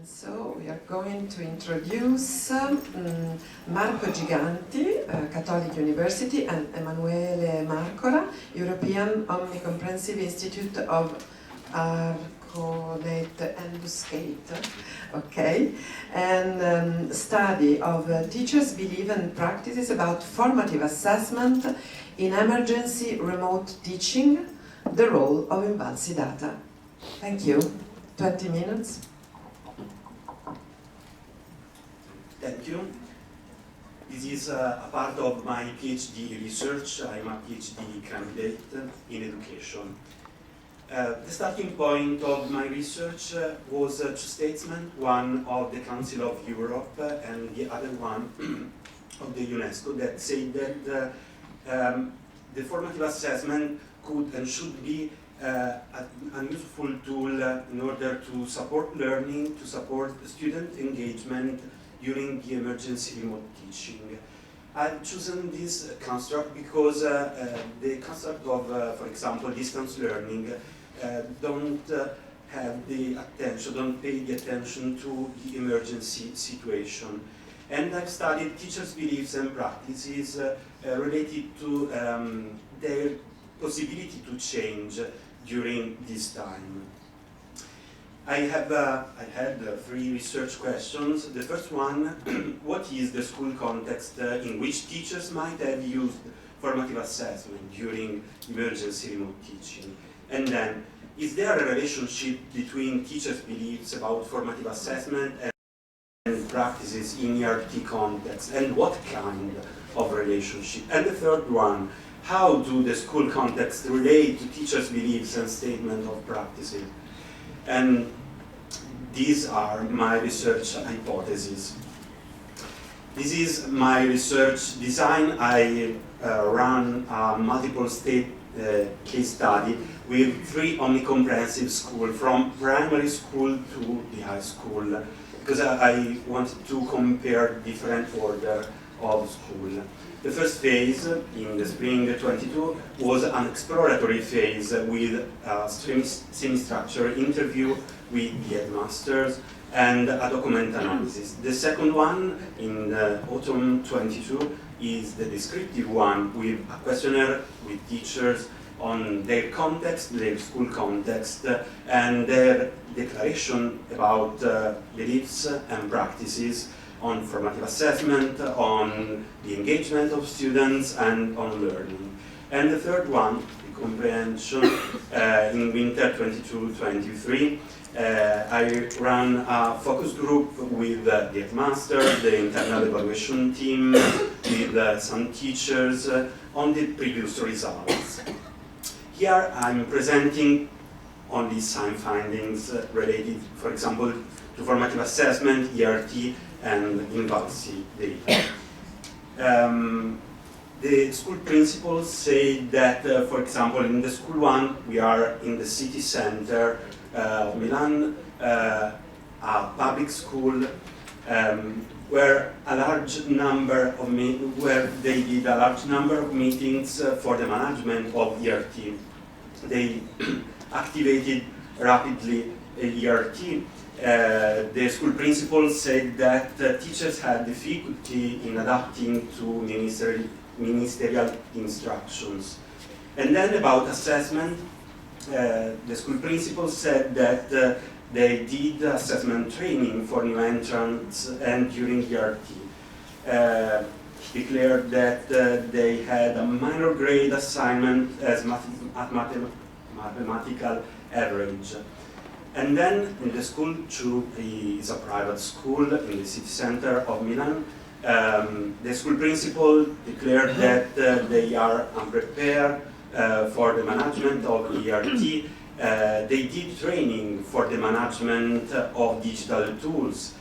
So we are going to introduce Marco Giganti, Catholic University, and Emanuele Marcora, European Omnicomprehensive Institute of Arconate and Busquete, okay, and study of teachers' belief and practices about formative assessment in emergency remote teaching, the role of INVALSI data. Thank you. 20 minutes. Thank you. This is a part of my PhD research. I'm a PhD candidate in education. The starting point of my research was two statements, one of the Council of Europe and the other one of the UNESCO, that said that the formative assessment could and should be a useful tool in order to support learning, to support student engagement during the emergency remote teaching. I've chosen this construct because the concept of, for example, distance learning don't pay the attention to the emergency situation. And I've studied teachers' beliefs and practices related to their possibility to change during this time. I had three research questions. The first one, what is the school context in which teachers might have used formative assessment during emergency remote teaching? And then, is there a relationship between teachers' beliefs about formative assessment and practices in ERT context? And what kind of relationship? And the third one, how do the school context relate to teachers' beliefs and statement of practices? And these are my research hypotheses. This is my research design. I ran a multiple state case study with three omnicomprehensive schools, from primary school to the high school, because I wanted to compare different order of school. The first phase, in the spring 22, was an exploratory phase with a semi-structured interview with the headmasters and a document analysis. The second one, in the autumn 22, is the descriptive one with a questionnaire with teachers on their context, their school context, and their declaration about beliefs and practices on formative assessment, on the engagement of students, and on learning. And the third one, the comprehension, in winter 22-23, I ran a focus group with the headmaster, the internal evaluation team, with some teachers on the previous results. Here I'm presenting only some findings related, for example, to formative assessment, ERT, and INVALSI data. The school principals say that, for example, in the school one, we are in the city center of Milan, a public school where a large number of where they did a large number of meetings for the management of ERT. They activated rapidly ERT. The school principal said that teachers had difficulty in adapting to ministerial instructions. And then about assessment, the school principal said that they did assessment training for new entrants and during ERT. He declared that they had a minor grade assignment as mathematical average. And then in the school, too, is a private school in the city center of Milan. The school principal declared that they are unprepared for the management of ERT. They did training for the management of digital tools.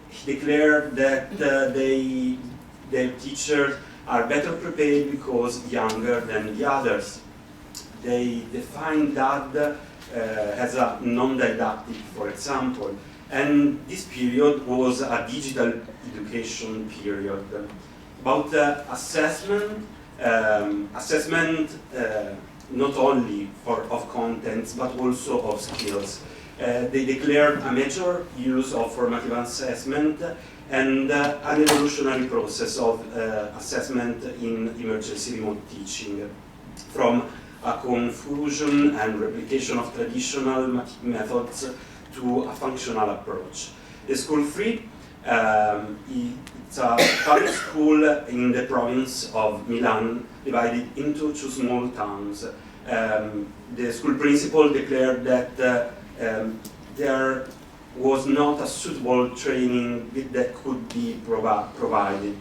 He declared that their teachers are better prepared because younger than the others. They defined that as a non-didactic, for example, and this period was a digital education period. About assessment, not only of contents but also of skills. They declared a major use of formative assessment and an evolutionary process of assessment in emergency remote teaching, from a confusion and replication of traditional methods to a functional approach. The School VIII, it's a public school in the province of Milan, divided into 2 small towns. The school principal declared that there was not a suitable training that could be provided.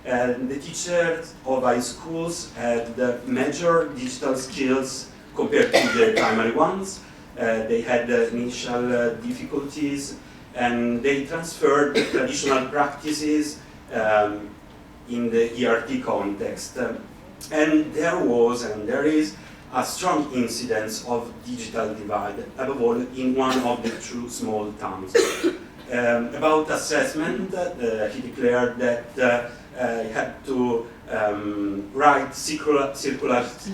The teachers of high schools had major digital skills compared to the primary ones. They had initial difficulties, and they transferred the traditional practices in the ERT context. And there was, and there is, a strong incidence of digital divide, above all in one of the 2 small towns. About assessment, he declared that he had to write circulars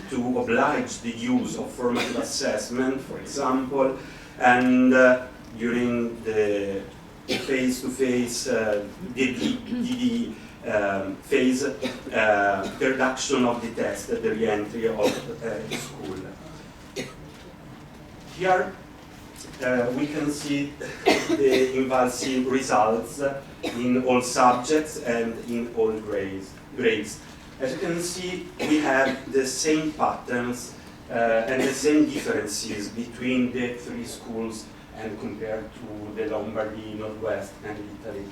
to oblige the use of formative assessment, for example, and during the face-to-face DD phase, the reduction of the test, the re-entry of the school. Here we can see the INVALSI results in all subjects and in all grades. As you can see, we have the same patterns and the same differences between the 3 schools and compared to the Lombardy, Northwest, and Italy.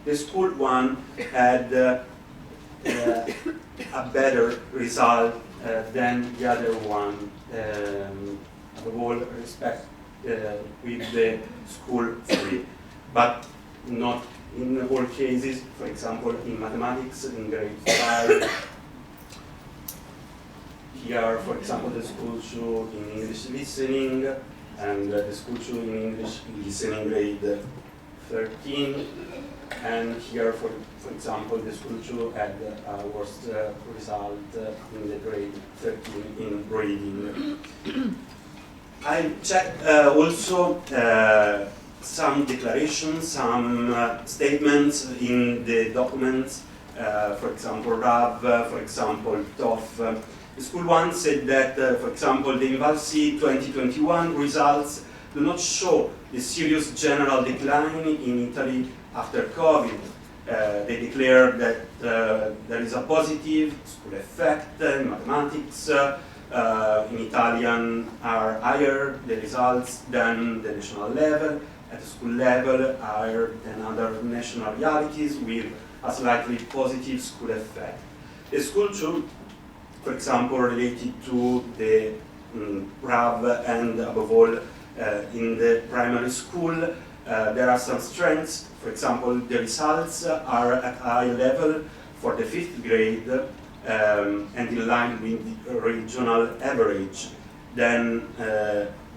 The School 1 had a better result than the other one, above all respect with the School 3, but not in all cases. For example, in mathematics, in grade 5, here, for example, the School 2 in English listening, and the School 2 in English listening grade 13, and here, for example, the School 2 had a worst result in the grade 13 in reading. I checked also some declarations, some statements in the documents, for example, RAV, for example, TOF. The School 1 said that, for example, the INVALSI 2021 results do not show the serious general decline in Italy after COVID. They declare that there is a positive school effect in mathematics. In Italian are higher the results than the national level, at the school level higher than other nationalities with a slightly positive school effect. The School 2, for example, related to the RAV and above all in the primary school, there are some strengths. For example, the results are at high level for the 5th grade and in line with the regional average. Then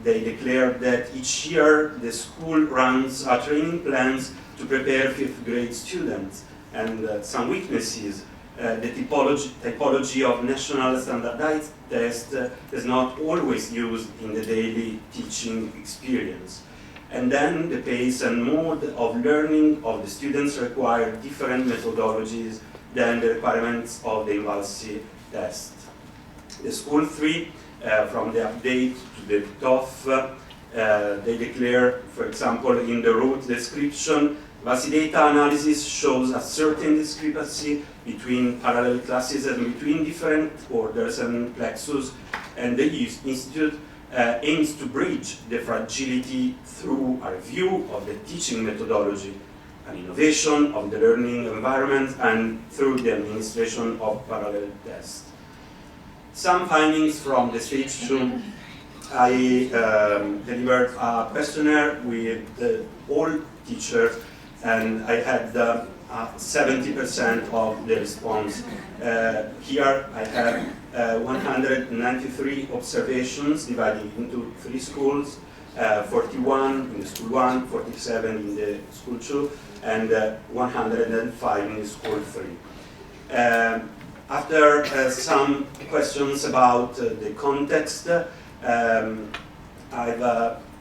they declare that each year the school runs training plans to prepare 5th grade students, and some weaknesses. The typology of national standardized test is not always used in the daily teaching experience. And then the pace and mode of learning of the students require different methodologies than the requirements of the INVALSI test. The School 3, from the update to the TOF, they declare, for example, in the root description, INVALSI data analysis shows a certain discrepancy between parallel classes and between different orders and plexus, and the Institute aims to bridge the fragility through a review of the teaching methodology, an innovation of the learning environment, and through the administration of parallel tests. Some findings from the stage 2. I delivered a questionnaire with all teachers, and I had 70% of the response. Here I have 193 observations divided into 3 schools, 41 in the School 1, 47 in the School 2, and 105 in the School 3. After some questions about the context, I've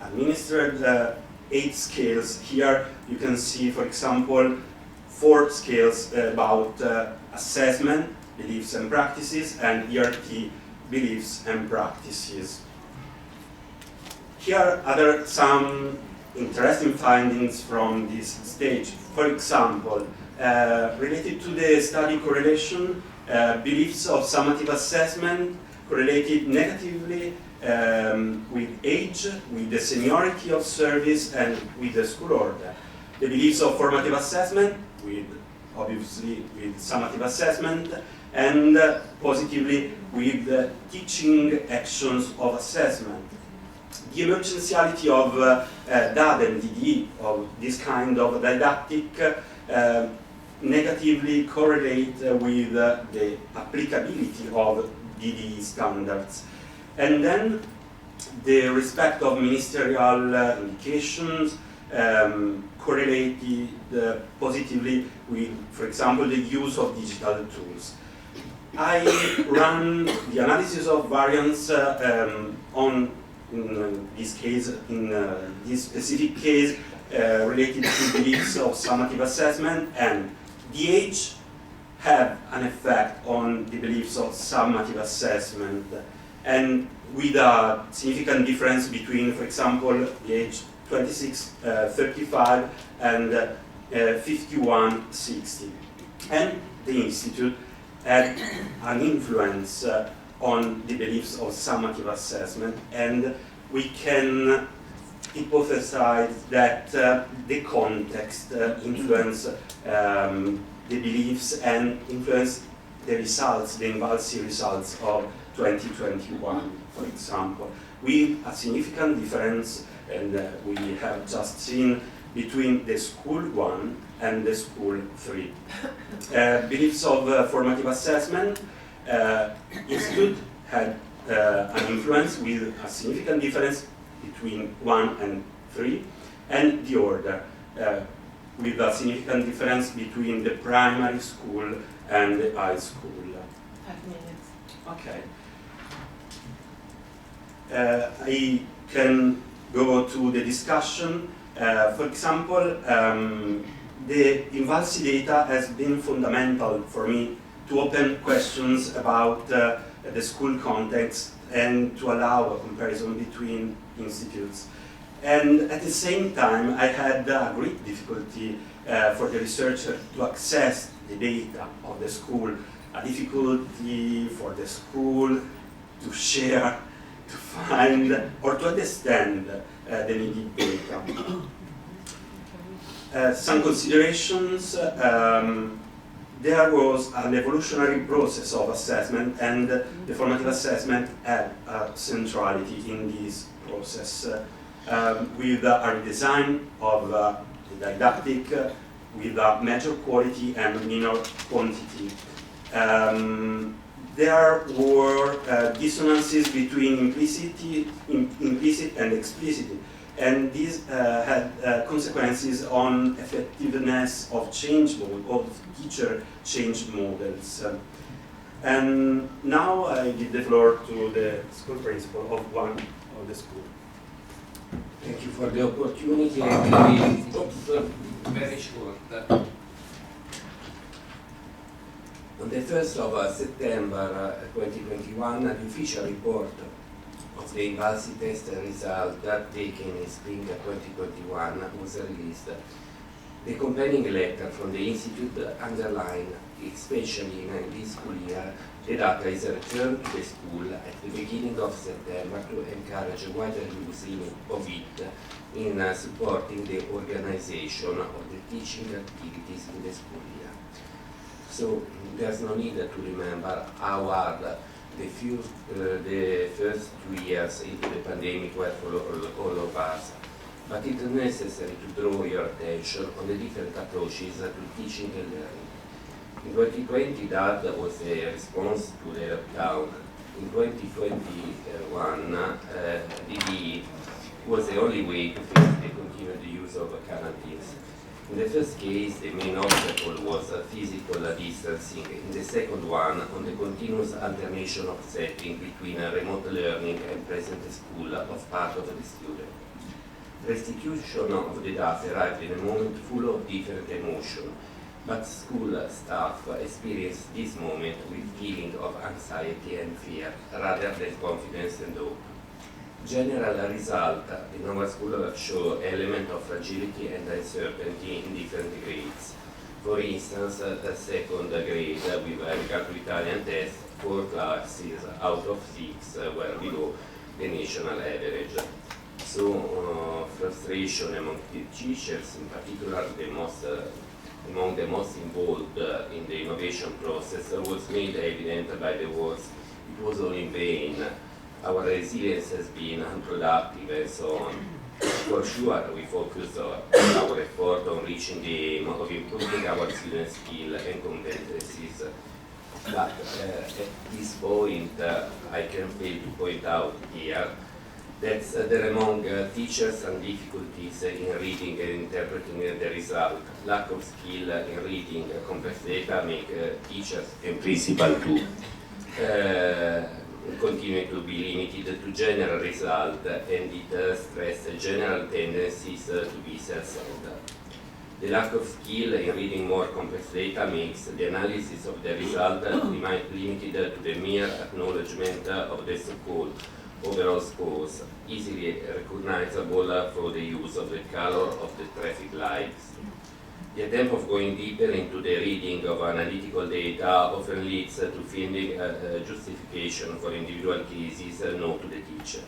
administered 8 scales. Here you can see, for example, 4 scales about assessment, beliefs and practices, and ERT, beliefs and practices. Here are some interesting findings from this stage. For example, related to the study correlation, beliefs of summative assessment correlated negatively with age, with the seniority of service, and with the school order. The beliefs of formative assessment, obviously with summative assessment, and positively with the teaching actions of assessment. The emergentiality of DATI and DD, of this kind of didactic, negatively correlate with the applicability of DD standards. And then the respect of ministerial indications correlated positively with, for example, the use of digital tools. I ran the analysis of variance in this case, in this specific case, related to beliefs of summative assessment, and the age had an effect on the beliefs of summative assessment, and with a significant difference between, for example, the age 26-35 and 51-60. And the Institute had an influence on the beliefs of summative assessment, and we can hypothesize that the context influence the beliefs and influence the results, the INVALSI results of 2021, for example, with a significant difference, and we have just seen, between the school 1 and the school 3. Beliefs of formative assessment, Institute had an influence with a significant difference between 1 and 3, and the order, with a significant difference between the primary school and the high school. 5 minutes. Okay. I can go to the discussion. For example, the INVALSI data has been fundamental for me to open questions about the school context and to allow a comparison between institutes. And at the same time, I had a great difficulty for the researcher to access the data of the school, a difficulty for the school to share, to find, or to understand the needed data. Some considerations. There was an evolutionary process of assessment, and the formative assessment had a centrality in this process, with a redesign of the didactic, with a major quality and minor quantity. There were dissonances between implicit and explicit, and these had consequences on effectiveness of change mode, of teacher change models. And now I give the floor to the school principal of one of the schools. Thank you for the opportunity. I will be very short. On the 1st of September 2021, the official report of the INVALSI test result taken in spring 2021 was released. The accompanying letter from the Institute underlined, especially in this school year, the data is returned to the school at the beginning of September to encourage wider use of it in supporting the organization of the teaching activities in the school year. So there's no need to remember how hard the first 2 years into the pandemic were for all of us, but it is necessary to draw your attention on the different approaches to teaching and learning. In 2020, that was a response to the lockdown. In 2021, DD was the only way to face the continued use of quarantines. In the first case, the main obstacle was physical distancing. In the second one, on the continuous alternation of setting between remote learning and present school of part of the student. Restitution of the data arrived in a moment full of different emotion, but school staff experienced this moment with feeling of anxiety and fear rather than confidence and hope. General result in our school show element of fragility and uncertainty in different grades. For instance, the second grade with regard to Italian test, 4 classes out of 6 were below the national average. So frustration among the teachers, in particular among the most involved in the innovation process, was made evident by the words, "It was all in vain, our resilience has been unproductive," and so on. For sure, we focused our effort on reaching the aim of improving our students' skills and competencies. But at this point, I can fail to point out here that there are among teachers some difficulties in reading and interpreting the result. Lack of skill in reading complex data make teachers and principal too continue to be limited to general result, and it stresses general tendencies to be self-centered. The lack of skill in reading more complex data makes the analysis of the result limited to the mere acknowledgement of the so-called overall scores, easily recognizable through the use of the color of the traffic lights. The attempt of going deeper into the reading of analytical data often leads to finding justification for individual cases known to the teacher.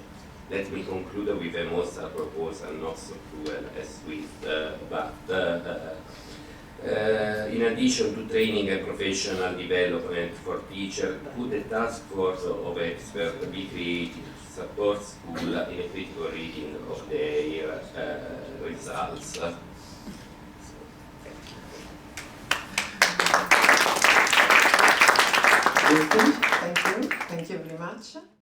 Let me conclude with a most proposal, not so cruel as swift, in addition to training and professional development for teachers, could a task force of experts be created to support school in a critical reading of their results? Thank you very much.